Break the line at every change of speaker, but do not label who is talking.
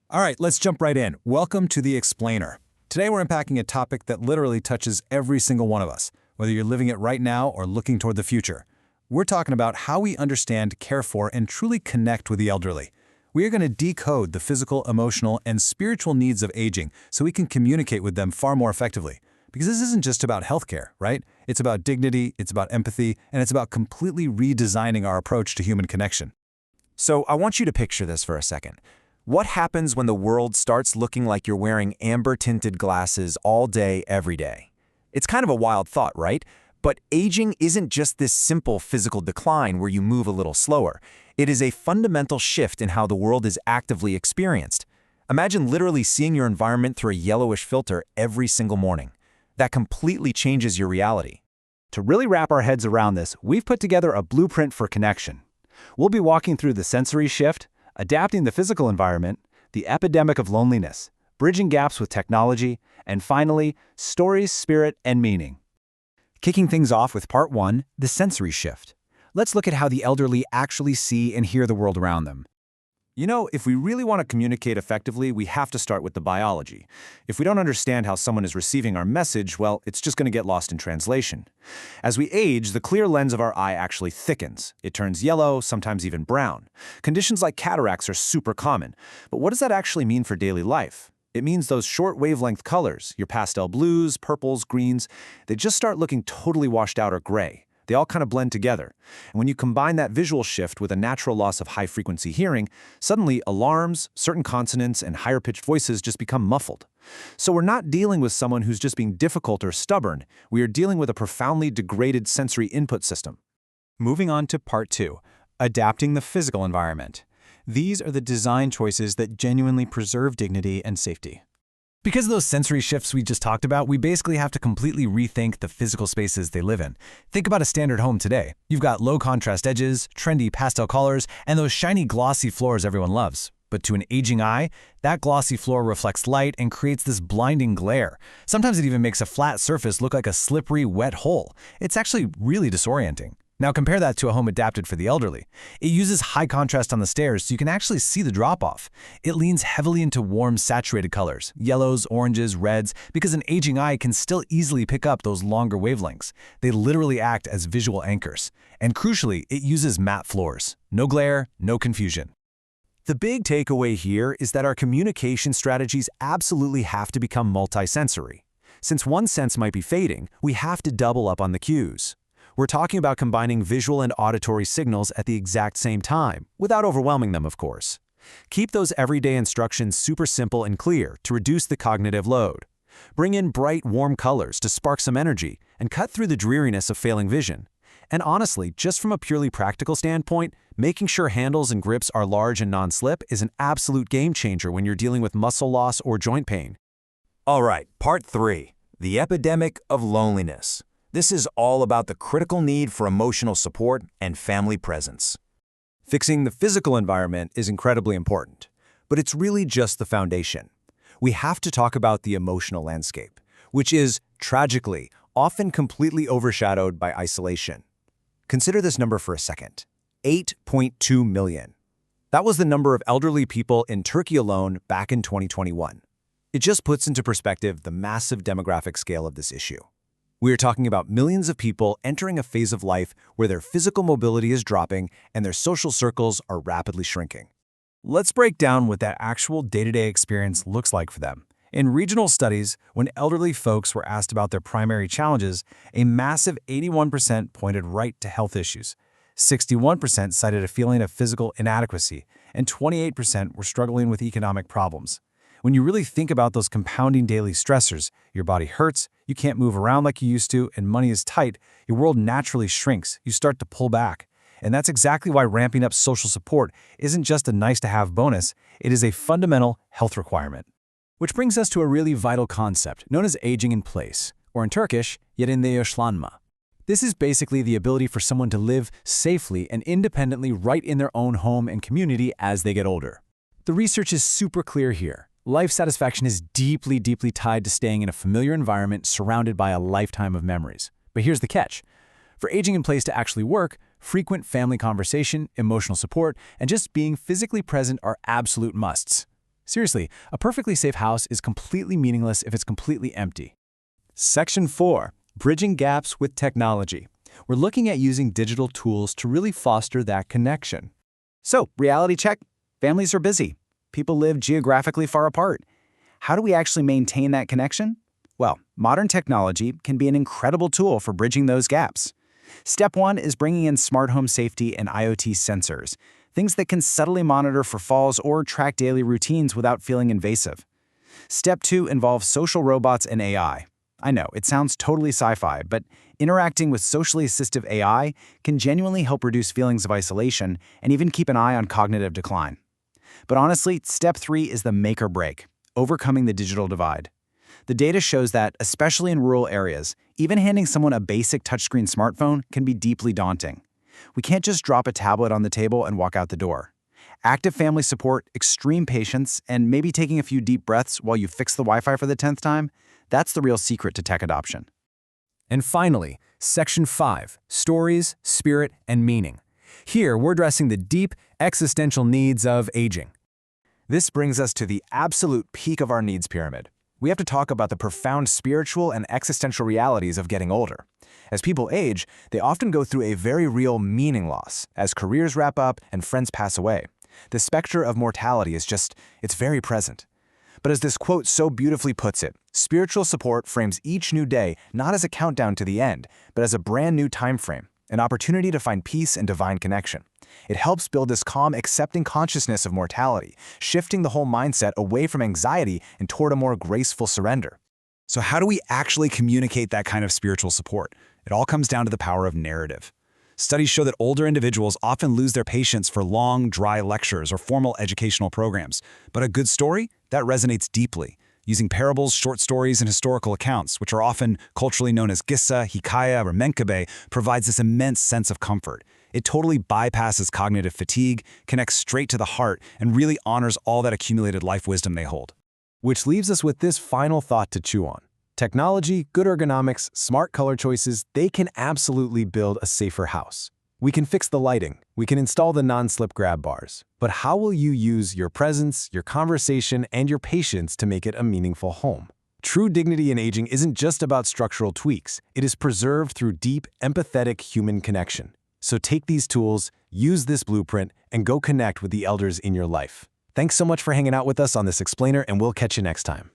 All right, let's jump right in. Welcome to The Explainer. Today we're unpacking a topic that literally touches every single one of us, whether you're living it right now or looking toward the future. We're talking about how we understand, care for, and truly connect with the elderly. We are going to decode the physical, emotional, and spiritual needs of aging so we can communicate with them far more effectively. Because this isn't just about healthcare, right? It's about dignity, it's about empathy, and it's about completely redesigning our approach to human connection.
So I want you to picture this for a second. What happens when the world starts looking like you're wearing amber-tinted glasses all day, every day? It's kind of a wild thought, right? But aging isn't just this simple physical decline where you move a little slower. It is a fundamental shift in how the world is actively experienced. Imagine literally seeing your environment through a yellowish filter every single morning. That completely changes your reality.
To really wrap our heads around this, we've put together a blueprint for connection. We'll be walking through the sensory shift, adapting the physical environment, the epidemic of loneliness, bridging gaps with technology, and finally, stories, spirit, and meaning.
Kicking things off with Part 1, the sensory shift. Let's look at how the elderly actually see and hear the world around them.
You know, if we really want to communicate effectively, we have to start with the biology. If we don't understand how someone is receiving our message, well, it's just going to get lost in translation. As we age, the clear lens of our eye actually thickens. It turns yellow, sometimes even brown. Conditions like cataracts are super common. But what does that actually mean for daily life? It means those short wavelength colors, your pastel blues, purples, greens, they just start looking totally washed out or gray. They all kind of blend together. And when you combine that visual shift with a natural loss of high-frequency hearing, suddenly alarms, certain consonants, and higher-pitched voices just become muffled. So we're not dealing with someone who's just being difficult or stubborn. We are dealing with a profoundly degraded sensory input system.
Moving on to Part 2, adapting the physical environment. These are the design choices that genuinely preserve dignity and safety. Because of those sensory shifts we just talked about, we basically have to completely rethink the physical spaces they live in. Think about a standard home today. You've got low-contrast edges, trendy pastel colors, and those shiny glossy floors everyone loves. But to an aging eye, that glossy floor reflects light and creates this blinding glare. Sometimes it even makes a flat surface look like a slippery, wet hole. It's actually really disorienting. Now compare that to a home adapted for the elderly. It uses high contrast on the stairs so you can actually see the drop-off. It leans heavily into warm, saturated colors, yellows, oranges, reds, because an aging eye can still easily pick up those longer wavelengths. They literally act as visual anchors. And crucially, it uses matte floors. No glare, no confusion.
The big takeaway here is that our communication strategies absolutely have to become multisensory. Since one sense might be fading, we have to double up on the cues. We're talking about combining visual and auditory signals at the exact same time, without overwhelming them, of course. Keep those everyday instructions super simple and clear to reduce the cognitive load. Bring in bright, warm colors to spark some energy and cut through the dreariness of failing vision. And honestly, just from a purely practical standpoint, making sure handles and grips are large and non-slip is an absolute game changer when you're dealing with muscle loss or joint pain.
All right, Part 3, the epidemic of loneliness. This is all about the critical need for emotional support and family presence.
Fixing the physical environment is incredibly important, but it's really just the foundation. We have to talk about the emotional landscape, which is, tragically, often completely overshadowed by isolation. Consider this number for a second: 8.2 million. That was the number of elderly people in Turkey alone back in 2021. It just puts into perspective the massive demographic scale of this issue. We are talking about millions of people entering a phase of life where their physical mobility is dropping and their social circles are rapidly shrinking.
Let's break down what that actual day-to-day experience looks like for them. In regional studies, when elderly folks were asked about their primary challenges, a massive 81% pointed right to health issues. 61% cited a feeling of physical inadequacy, and 28% were struggling with economic problems. When you really think about those compounding daily stressors, your body hurts, you can't move around like you used to, and money is tight, your world naturally shrinks. You start to pull back. And that's exactly why ramping up social support isn't just a nice-to-have bonus, it is a fundamental health requirement. Which brings us to a really vital concept known as aging in place, or in Turkish, yerinde yaşlanma. This is basically the ability for someone to live safely and independently right in their own home and community as they get older. The research is super clear here. Life satisfaction is deeply, deeply tied to staying in a familiar environment surrounded by a lifetime of memories. But here's the catch. For aging in place to actually work, frequent family conversation, emotional support, and just being physically present are absolute musts. Seriously, a perfectly safe house is completely meaningless if it's completely empty. Section 4. Bridging gaps with technology. We're looking at using digital tools to really foster that connection.
So, reality check. Families are busy. People live geographically far apart. How do we actually maintain that connection? Well, modern technology can be an incredible tool for bridging those gaps. Step 1 is bringing in smart home safety and IoT sensors, things that can subtly monitor for falls or track daily routines without feeling invasive. Step 2 involves social robots and AI. I know, it sounds totally sci-fi, but interacting with socially assistive AI can genuinely help reduce feelings of isolation and even keep an eye on cognitive decline. But honestly, step 3 is the make or break, overcoming the digital divide. The data shows that, especially in rural areas, even handing someone a basic touchscreen smartphone can be deeply daunting. We can't just drop a tablet on the table and walk out the door. Active family support, extreme patience, and maybe taking a few deep breaths while you fix the Wi-Fi for the 10th time, that's the real secret to tech adoption.
And finally, Section 5, Stories, Spirit, and Meaning. Here, we're addressing the deep, existential needs of aging.
This brings us to the absolute peak of our needs pyramid. We have to talk about the profound spiritual and existential realities of getting older. As people age, they often go through a very real meaning loss as careers wrap up and friends pass away. The specter of mortality it's very present. But as this quote so beautifully puts it, spiritual support frames each new day not as a countdown to the end, but as a brand new time frame, an opportunity to find peace and divine connection. It helps build this calm, accepting consciousness of mortality, shifting the whole mindset away from anxiety and toward a more graceful surrender.
So how do we actually communicate that kind of spiritual support? It all comes down to the power of narrative. Studies show that older individuals often lose their patience for long, dry lectures or formal educational programs. But a good story, that resonates deeply. Using parables, short stories, and historical accounts, which are often culturally known as gissa, hikaya, or menkıbe, provides this immense sense of comfort. It totally bypasses cognitive fatigue, connects straight to the heart, and really honors all that accumulated life wisdom they hold.
Which leaves us with this final thought to chew on. Technology, good ergonomics, smart color choices, they can absolutely build a safer house. We can fix the lighting, we can install the non-slip grab bars. But how will you use your presence, your conversation, and your patience to make it a meaningful home? True dignity in aging isn't just about structural tweaks. It is preserved through deep, empathetic human connection. So take these tools, use this blueprint, and go connect with the elders in your life. Thanks so much for hanging out with us on this explainer, and we'll catch you next time.